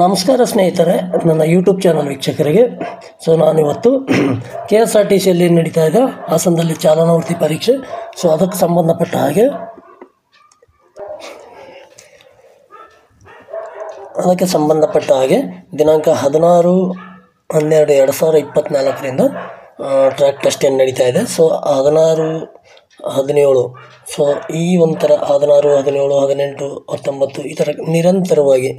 ನಮಸ್ಕಾರ ಸ್ನೇಹಿತರೆ, ನನ್ನ ಯೂಟ್ಯೂಬ್ ಚಾನಲ್ ವೀಕ್ಷಕರಿಗೆ. ನಾನಿವತ್ತು KSRTCಯಲ್ಲಿ ನಡೀತಾ ಇದೆ ಹಾಸನದಲ್ಲಿ ಚಾಲನಾ ವೃತ್ತಿ ಪರೀಕ್ಷೆ. ಅದಕ್ಕೆ ಸಂಬಂಧಪಟ್ಟ ಹಾಗೆ ದಿನಾಂಕ 16/12/2024 ಟ್ರ್ಯಾಕ್ ಟೆಸ್ಟ್ ಏನು ನಡೀತಾ ಇದೆ. 16-17 ಈ ಒಂಥರ 16, 17, 18, 19 ಈ ಥರ ನಿರಂತರವಾಗಿ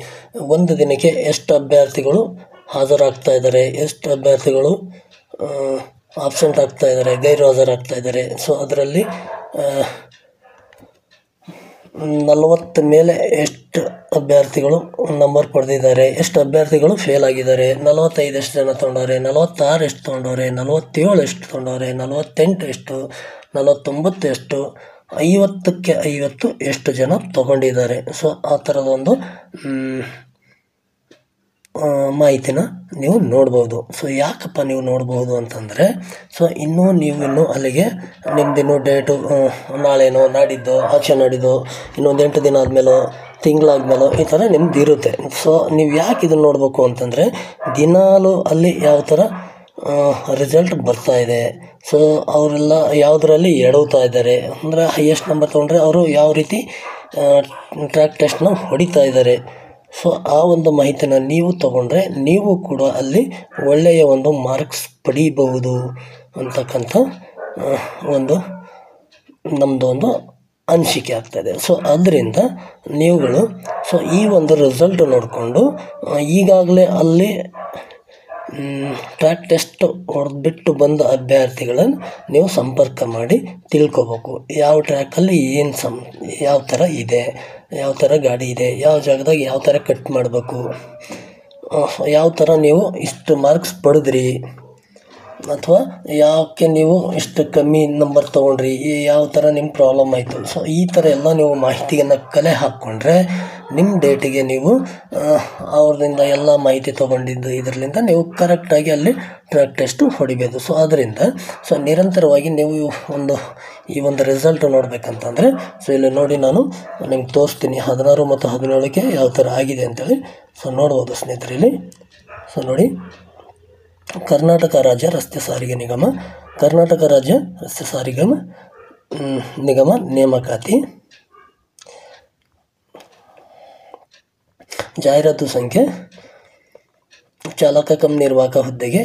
ಒಂದು ದಿನಕ್ಕೆ ಎಷ್ಟು ಅಭ್ಯರ್ಥಿಗಳು ಹಾಜರಾಗ್ತಾ ಇದ್ದಾರೆ, ಎಷ್ಟು ಅಭ್ಯರ್ಥಿಗಳು ಆಬ್ಸೆಂಟ್ ಆಗ್ತಾ ಇದ್ದಾರೆ, ಗೈರು ಹಾಜರಾಗ್ತಾ ಇದ್ದಾರೆ. ಅದರಲ್ಲಿ 40 ಮೇಲೆ ಎಷ್ಟು ಅಭ್ಯರ್ಥಿಗಳು ನಂಬರ್ ಪಡೆದಿದ್ದಾರೆ, ಎಷ್ಟು ಅಭ್ಯರ್ಥಿಗಳು ಫೇಲ್ ಆಗಿದ್ದಾರೆ, 45 ಎಷ್ಟು ಜನ ತೊಗೊಂಡವ್ರೆ, 46 ಎಷ್ಟು ತೊಗೊಂಡವ್ರೆ, 47 ಎಷ್ಟು ತೊಗೊಂಡವ್ರೆ, 48 ಎಷ್ಟು, 49 ಎಷ್ಟು, 50ಕ್ಕೆ 50 ಎಷ್ಟು ಜನ ತೊಗೊಂಡಿದ್ದಾರೆ. ಆ ಥರದೊಂದು ಮಾಹಿತಿನ ನೀವು ನೋಡ್ಬೋದು. ಯಾಕಪ್ಪ ನೀವು ನೋಡ್ಬೋದು ಅಂತಂದರೆ, ಇನ್ನೂ ಅಲ್ಲಿಗೆ ನಿಮ್ಮದಿನ್ನೂ ಡೇಟು ನಾಳೆನೋ ನಾಡಿದ್ದೋ ಆಚೆ ನಾಡಿದ್ದೋ ಇನ್ನೊಂದು 8 ದಿನ ಆದಮೇಲೋ ತಿಂಗಳಾದ್ಮೇಲೋ ಈ ಥರ ನಿಮ್ದು ಇರುತ್ತೆ. ನೀವು ಯಾಕೆ ಇದನ್ನು ನೋಡಬೇಕು ಅಂತಂದರೆ, ದಿನಾಲೂ ಅಲ್ಲಿ ಯಾವ ಥರ ರಿಸಲ್ಟ್ ಬರ್ತಾ ಇದೆ, ಅವರೆಲ್ಲ ಯಾವುದರಲ್ಲಿ ಎಡವ್ತಾ ಇದ್ದಾರೆ, ಅಂದರೆ ಹೈಯೆಸ್ಟ್ ನಂಬರ್ ತೊಗೊಂಡ್ರೆ ಅವರು ಯಾವ ರೀತಿ ಟ್ರ್ಯಾಕ್ ಟೆಸ್ಟ್ನ ಹೊಡಿತಾ ಇದ್ದಾರೆ. ಆ ಒಂದು ಮಾಹಿತಿನ ನೀವು ತೊಗೊಂಡ್ರೆ ನೀವು ಕೂಡ ಅಲ್ಲಿ ಒಳ್ಳೆಯ ಒಂದು ಮಾರ್ಕ್ಸ್ ಪಡೀಬಹುದು ಅಂತಕ್ಕಂಥ ನಮ್ಮದು ಒಂದು ಅನಿಸಿಕೆ ಆಗ್ತಾಯಿದೆ. ಅದರಿಂದ ನೀವುಗಳು ಈ ಒಂದು ರಿಸಲ್ಟ್ ನೋಡಿಕೊಂಡು ಈಗಾಗಲೇ ಅಲ್ಲಿ ಟ್ರ್ಯಾಕ್ ಟೆಸ್ಟ್ ಹೊಡೆದ್ಬಿಟ್ಟು ಬಂದ ಅಭ್ಯರ್ಥಿಗಳನ್ನು ನೀವು ಸಂಪರ್ಕ ಮಾಡಿ ತಿಳ್ಕೊಬೇಕು. ಯಾವ ಟ್ರ್ಯಾಕಲ್ಲಿ ಯಾವ ಥರ ಇದೆ, ಯಾವ ಥರ ಗಾಡಿ ಇದೆ, ಯಾವ ಜಾಗದಾಗ ಯಾವ ಥರ ಕಟ್ ಮಾಡಬೇಕು, ಯಾವ ಥರ ನೀವು ಇಷ್ಟು ಮಾರ್ಕ್ಸ್ ಪಡೆದ್ರಿ, ಅಥವಾ ಯಾಕೆ ನೀವು ಇಷ್ಟು ಕಮ್ಮಿ ನಂಬರ್ ತೊಗೊಂಡ್ರಿ, ಯಾವ ಥರ ನಿಮ್ಮ ಪ್ರಾಬ್ಲಮ್ ಆಯಿತು. ಈ ಥರ ಎಲ್ಲ ನೀವು ಮಾಹಿತಿಯನ್ನು ಕಲೆ ಹಾಕ್ಕೊಂಡ್ರೆ ನಿಮ್ಮ ಡೇಟಿಗೆ ನೀವು ಅವ್ರದಿಂದ ಎಲ್ಲ ಮಾಹಿತಿ ತೊಗೊಂಡಿದ್ದು ಇದರಿಂದ ನೀವು ಕರೆಕ್ಟಾಗಿ ಅಲ್ಲಿ ಟ್ರ್ಯಾಕ್ ಟೆಸ್ಟು ಹೊಡಿಬೋದು. ಅದರಿಂದ ನಿರಂತರವಾಗಿ ನೀವು ಈ ಒಂದು ರಿಸಲ್ಟ್ ನೋಡಬೇಕಂತಂದರೆ ಇಲ್ಲಿ ನೋಡಿ, ನಾನು ನಿಮ್ಗೆ ತೋರಿಸ್ತೀನಿ 16 ಮತ್ತು 17ಕ್ಕೆ ಯಾವ ಥರ ಆಗಿದೆ ಅಂತೇಳಿ. ನೋಡ್ಬೋದು ಸ್ನೇಹಿತರೆ ಇಲ್ಲಿ. ನೋಡಿ, ಕರ್ನಾಟಕ ರಾಜ್ಯ ರಸ್ತೆ ಸಾರಿಗೆ ನಿಗಮ, ಕರ್ನಾಟಕ ರಾಜ್ಯ ರಸ್ತೆ ಸಾರಿಗೆ ನಿಗಮ ನೇಮಕಾತಿ ಜಾಹೀರಾತು ಸಂಖ್ಯೆ ಚಾಲಕ ಕಮ್ ನಿರ್ವಾಹಕ ಹುದ್ದೆಗೆ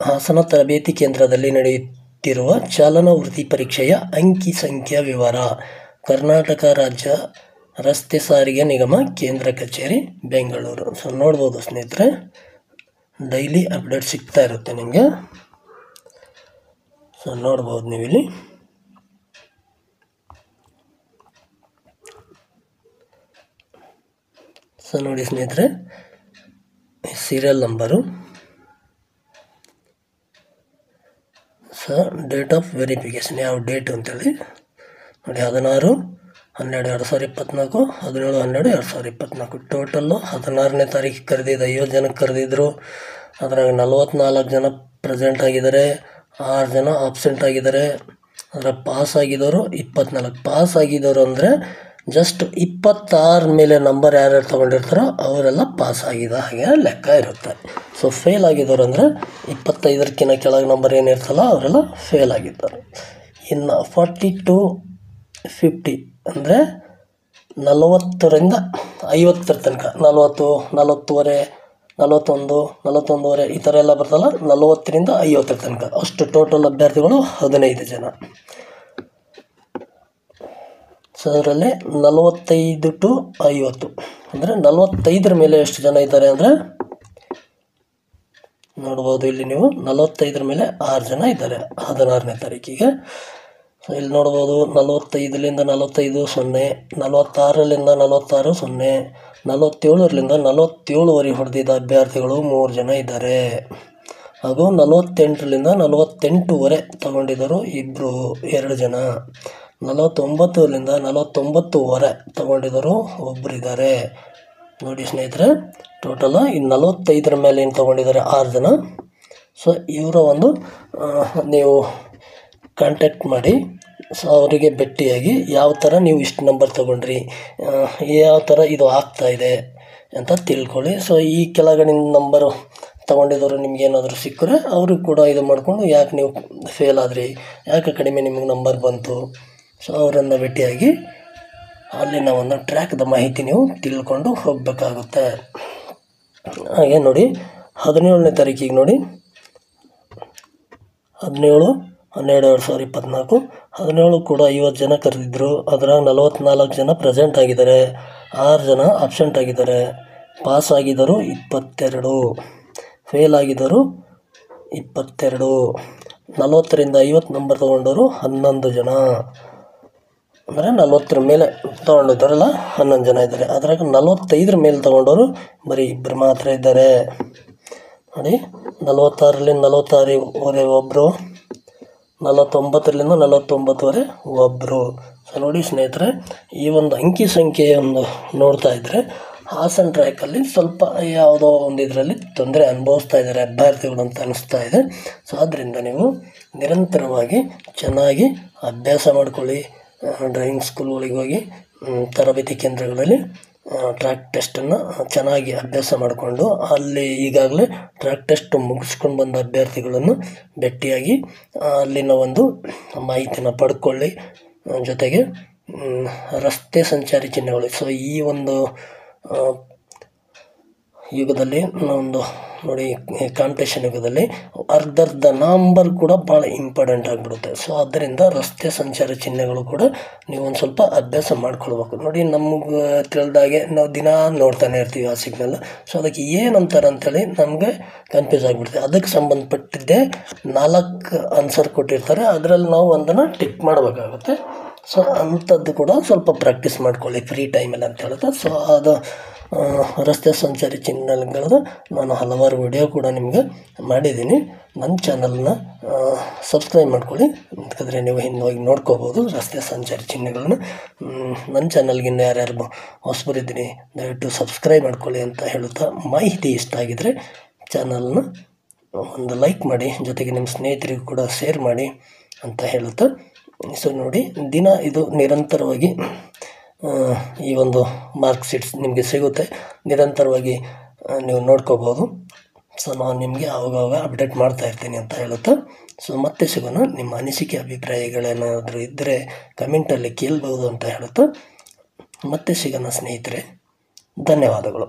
ಹಾಸನ ತರಬೇತಿ ಕೇಂದ್ರದಲ್ಲಿ ನಡೆಯುತ್ತಿರುವ ಚಾಲನಾ ವೃತ್ತಿ ಪರೀಕ್ಷೆಯ ಅಂಕಿ ಸಂಖ್ಯಾ ವಿವರ. ಕರ್ನಾಟಕ ರಾಜ್ಯ ರಸ್ತೆ ಸಾರಿಗೆ ನಿಗಮ ಕೇಂದ್ರ ಕಚೇರಿ ಬೆಂಗಳೂರು. ನೋಡ್ಬೋದು ಸ್ನೇಹಿತರೆ, ಡೈಲಿ ಅಪ್ಡೇಟ್ ಸಿಗ್ತಾ ಇರುತ್ತೆ ನಿಮಗೆ. ನೋಡ್ಬೋದು ನೀವಿಲ್ಲಿ. ನೋಡಿ ಸ್ನೇಹಿತರೆ, serial number, date of verification ಯಾವ ಡೇಟ್ ಅಂತೇಳಿ ನೋಡಿ, 16/12/2024, 17/12/2024. ಟೋಟಲ್ಲು 16ನೇ ತಾರೀಕಿಗೆ ಕರೆದಿದ್ದು 50 ಜನಕ್ಕೆ ಕರೆದಿದ್ರು. ಅದ್ರಾಗ 44 ಜನ ಪ್ರೆಸೆಂಟ್ ಆಗಿದ್ದಾರೆ, 6 ಜನ ಆಬ್ಸೆಂಟ್ ಆಗಿದ್ದಾರೆ. ಅದರ ಪಾಸ್ ಆಗಿದ್ದವರು 24. ಪಾಸ್ ಆಗಿದ್ದವರು ಅಂದರೆ ಜಸ್ಟ್ 26 ಮೇಲೆ ನಂಬರ್ ಯಾರ್ಯಾರು ತೊಗೊಂಡಿರ್ತಾರೋ ಅವರೆಲ್ಲ ಪಾಸ್ ಆಗಿದ ಹಾಗೆ ಲೆಕ್ಕ ಇರುತ್ತೆ. ಫೇಲ್ ಆಗಿದ್ದವರು ಅಂದರೆ 25ಕ್ಕಿಂತ ಕೆಳಗೆ ನಂಬರ್ ಏನಿರ್ತಲ್ಲ ಅವರೆಲ್ಲ ಫೇಲ್ ಆಗಿದ್ದಾರೆ. ಇನ್ನು 40 to 50 ಅಂದರೆ 40ರಿಂದ 50 ತನಕ, 40, 40ವರೆ, 41, 41ವರೆ ಈ ಥರ ಎಲ್ಲ ಬರ್ತಲ್ಲ, 40ರಿಂದ 50 ತನಕ ಅಷ್ಟು ಟೋಟಲ್ ಅಭ್ಯರ್ಥಿಗಳು 15 ಜನ. ಅದರಲ್ಲಿ 45 to 50 ಅಂದರೆ 45 ಮೇಲೆ ಎಷ್ಟು ಜನ ಇದ್ದಾರೆ ಅಂದರೆ ನೋಡ್ಬೋದು ಇಲ್ಲಿ ನೀವು, 45 ಮೇಲೆ 6 ಜನ ಇದ್ದಾರೆ 16ನೇ ತಾರೀಕಿಗೆ. ಇಲ್ಲಿ ನೋಡ್ಬೋದು 45ರಿಂದ 45 0, 46ರಿಂದ 46 0, 47ರಿಂದ 47ವರೆಗೆ ಹೊಡೆದಿದ್ದ ಅಭ್ಯರ್ಥಿಗಳು 3 ಜನ ಇದ್ದಾರೆ. ಹಾಗೂ 48ರಿಂದ 48ವರೆ ತಗೊಂಡಿದ್ದರು 2 ಜನ. 49ರಿಂದ 49ವರೆ ತಗೊಂಡಿದ್ದರು 1 ಇದ್ದಾರೆ. ನೋಡಿ ಸ್ನೇಹಿತರೆ, ಟೋಟಲ್ ಇನ್ನು 45 ಮೇಲೆ ಏನು ತೊಗೊಂಡಿದ್ದಾರೆ 6 ಜನ. ಇವರ ನೀವು ಕಾಂಟ್ಯಾಕ್ಟ್ ಮಾಡಿ ಸೊ ಅವರಿಗೆ ಭೇಟಿಯಾಗಿ ಯಾವ ಥರ ನೀವು ಇಷ್ಟು ನಂಬರ್ ತೊಗೊಂಡ್ರಿ, ಯಾವ ಥರ ಇದು ಆಗ್ತಾಯಿದೆ ಅಂತ ತಿಳ್ಕೊಳ್ಳಿ. ಸೊ ಈ ಕೆಳಗಡೆ ನಂಬರು ತೊಗೊಂಡಿದ್ದವರು ನಿಮಗೇನಾದರೂ ಸಿಕ್ಕರೆ ಅವರು ಕೂಡ ಇದು ಮಾಡಿಕೊಂಡು ಯಾಕೆ ನೀವು ಫೇಲ್ ಆದ್ರಿ, ಯಾಕೆ ಕಡಿಮೆ ನಿಮಗೆ ನಂಬರ್ ಬಂತು, ಸೊ ಅವರನ್ನು ಭೇಟಿಯಾಗಿ ಅಲ್ಲಿನ ಒಂದು ಟ್ರ್ಯಾಕ್ದ ಮಾಹಿತಿ ನೀವು ತಿಳ್ಕೊಂಡು ಹೋಗಬೇಕಾಗುತ್ತೆ. ಹಾಗೆ ನೋಡಿ 17ನೇ ತಾರೀಕಿಗೆ ನೋಡಿ 17/12/2024 17 ಕೂಡ 50 ಜನ ಕರೆದಿದ್ದರು. ಅದ್ರಾಗ 44 ಜನ ಪ್ರೆಸೆಂಟ್ ಆಗಿದ್ದಾರೆ, 6 ಜನ ಅಬ್ಸೆಂಟ್ ಆಗಿದ್ದಾರೆ. ಪಾಸ್ ಆಗಿದ್ದರು 22, ಫೇಲ್ ಆಗಿದ್ದರು 22. 40ರಿಂದ 50 ನಂಬರ್ ತೊಗೊಂಡವರು 11 ಜನ, ಅಂದರೆ 40ರ ಮೇಲೆ ತೊಗೊಂಡಿದ್ದಾರಲ್ಲ 11 ಜನ ಇದ್ದಾರೆ. ಅದ್ರಾಗ 45ರ ಮೇಲೆ ತೊಗೊಂಡವರು ಬರೀ 2 ಮಾತ್ರ ಇದ್ದಾರೆ ನೋಡಿ. 46ರಿಂದ 46ವರೆ ಒಬ್ಬರು, 49ರಿಂದ 49ವರೆ ಒಬ್ಬರು. ಸೊ ನೋಡಿ ಸ್ನೇಹಿತರೆ, ಈ ಒಂದು ಅಂಕಿ ಸಂಖ್ಯೆಯನ್ನು ನೋಡ್ತಾ ಇದ್ದರೆ ಹಾಸನ ಟ್ರ್ಯಾಕಲ್ಲಿ ಸ್ವಲ್ಪ ಯಾವುದೋ ಒಂದು ಇದರಲ್ಲಿ ತೊಂದರೆ ಅನುಭವಿಸ್ತಾ ಇದ್ದಾರೆ ಅಭ್ಯರ್ಥಿಗಳು ಅಂತ ಅನಿಸ್ತಾ ಇದೆ. ಸೊ ಆದ್ದರಿಂದ ನೀವು ನಿರಂತರವಾಗಿ ಚೆನ್ನಾಗಿ ಅಭ್ಯಾಸ ಮಾಡ್ಕೊಳ್ಳಿ. ಡ್ರೈವಿಂಗ್ ಸ್ಕೂಲ್ಗಳಿಗೆ ಹೋಗಿ ತರಬೇತಿ ಕೇಂದ್ರಗಳಲ್ಲಿ ಟ್ರ್ಯಾಕ್ ಟೆಸ್ಟನ್ನು ಚೆನ್ನಾಗಿ ಅಭ್ಯಾಸ ಮಾಡಿಕೊಂಡು ಅಲ್ಲಿ ಈಗಾಗಲೇ ಟ್ರ್ಯಾಕ್ ಟೆಸ್ಟ್ ಮುಗಿಸ್ಕೊಂಡು ಬಂದ ಅಭ್ಯರ್ಥಿಗಳನ್ನು ಭೇಟಿಯಾಗಿ ಅಲ್ಲಿನ ಒಂದು ಮಾಹಿತಿನ ಪಡ್ಕೊಳ್ಳಿ. ಜೊತೆಗೆ ರಸ್ತೆ ಸಂಚಾರಿ ಚಿಹ್ನೆಗಳು, ಸೊ ಈ ಒಂದು ಯುಗದಲ್ಲಿ ಒಂದು ನೋಡಿ ಕಾಂಪಿಟೇಷನ್ ಯುಗದಲ್ಲಿ ಅರ್ಧರ್ಧ ನಂಬರ್ ಕೂಡ ಭಾಳ ಇಂಪಾರ್ಟೆಂಟ್ ಆಗಿಬಿಡುತ್ತೆ. ಸೊ ಆದ್ದರಿಂದ ರಸ್ತೆ ಸಂಚಾರ ಚಿಹ್ನೆಗಳು ಕೂಡ ನೀವು ಒಂದು ಸ್ವಲ್ಪ ಅಭ್ಯಾಸ ಮಾಡ್ಕೊಳ್ಬೇಕು. ನೋಡಿ ನಮಗೆ ತಿಳಿದಾಗೆ ನಾವು ದಿನ ನೋಡ್ತಾನೆ ಇರ್ತೀವಿ ಆ ಸಿಗ್ನಲ್. ಸೊ ಅದಕ್ಕೆ ಏನಂತಾರೆ ಅಂಥೇಳಿ ನಮಗೆ ಕನ್ಫ್ಯೂಸ್ ಆಗಿಬಿಡ್ತೀವಿ. ಅದಕ್ಕೆ ಸಂಬಂಧಪಟ್ಟಿದ್ದೇ 4 ಆನ್ಸರ್ ಕೊಟ್ಟಿರ್ತಾರೆ, ಅದರಲ್ಲಿ ನಾವು ಒಂದನ್ನು ಟಿಕ್ ಮಾಡಬೇಕಾಗುತ್ತೆ. ಸೊ ಅಂಥದ್ದು ಕೂಡ ಸ್ವಲ್ಪ ಪ್ರಾಕ್ಟೀಸ್ ಮಾಡ್ಕೊಳ್ಳಿ ಫ್ರೀ ಟೈಮಲ್ಲಿ ಅಂತ ಹೇಳುತ್ತೆ. ಸೊ ಅದು ರಸ್ತೆ ಸಂಚಾರಿ ಚಿಹ್ನೆಗಳದ್ದು ನಾನು ಹಲವಾರು ವಿಡಿಯೋ ಕೂಡ ನಿಮಗೆ ಮಾಡಿದ್ದೀನಿ. ನನ್ನ ಚಾನಲ್ನ ಸಬ್ಸ್ಕ್ರೈಬ್ ಮಾಡ್ಕೊಳ್ಳಿ, ಯಾಕಂದರೆ ನೀವು ಹಿಂದೆ ಹೋಗಿ ನೋಡ್ಕೋಬೋದು ರಸ್ತೆ ಸಂಚಾರಿ ಚಿಹ್ನೆಗಳನ್ನ. ನನ್ನ ಚಾನಲ್ಗೆ ಇನ್ನು ಯಾರ್ಯಾರು ಹೊಸಬರಿದ್ದೀನಿ ದಯವಿಟ್ಟು ಸಬ್ಸ್ಕ್ರೈಬ್ ಮಾಡ್ಕೊಳ್ಳಿ ಅಂತ ಹೇಳುತ್ತಾ, ಮಾಹಿತಿ ಇಷ್ಟ ಆಗಿದರೆ ಚಾನಲ್ನ ಒಂದು ಲೈಕ್ ಮಾಡಿ, ಜೊತೆಗೆ ನಿಮ್ಮ ಸ್ನೇಹಿತರಿಗೂ ಕೂಡ ಶೇರ್ ಮಾಡಿ ಅಂತ ಹೇಳುತ್ತಾ. ಸೊ ನೋಡಿ ದಿನ ಇದು ನಿರಂತರವಾಗಿ ಈ ಒಂದು ಮಾರ್ಕ್ ಶೀಟ್ಸ್ ನಿಮಗೆ ಸಿಗುತ್ತೆ, ನಿರಂತರವಾಗಿ ನೀವು ನೋಡ್ಕೋಬೋದು. ಸೊ ನಾನು ನಿಮಗೆ ಆವಾಗ ಅಪ್ಡೇಟ್ ಮಾಡ್ತಾ ಇರ್ತೀನಿ ಅಂತ ಹೇಳುತ್ತಾ. ಸೊ ಮತ್ತೆ ಸಿಗೋಣ. ನಿಮ್ಮ ಅನಿಸಿಕೆ ಅಭಿಪ್ರಾಯಗಳೇನಾದರೂ ಇದ್ದರೆ ಕಮೆಂಟಲ್ಲಿ ಕೇಳ್ಬೋದು ಅಂತ ಹೇಳುತ್ತಾ ಮತ್ತೆ ಸಿಗೋಣ ಸ್ನೇಹಿತರೆ. ಧನ್ಯವಾದಗಳು.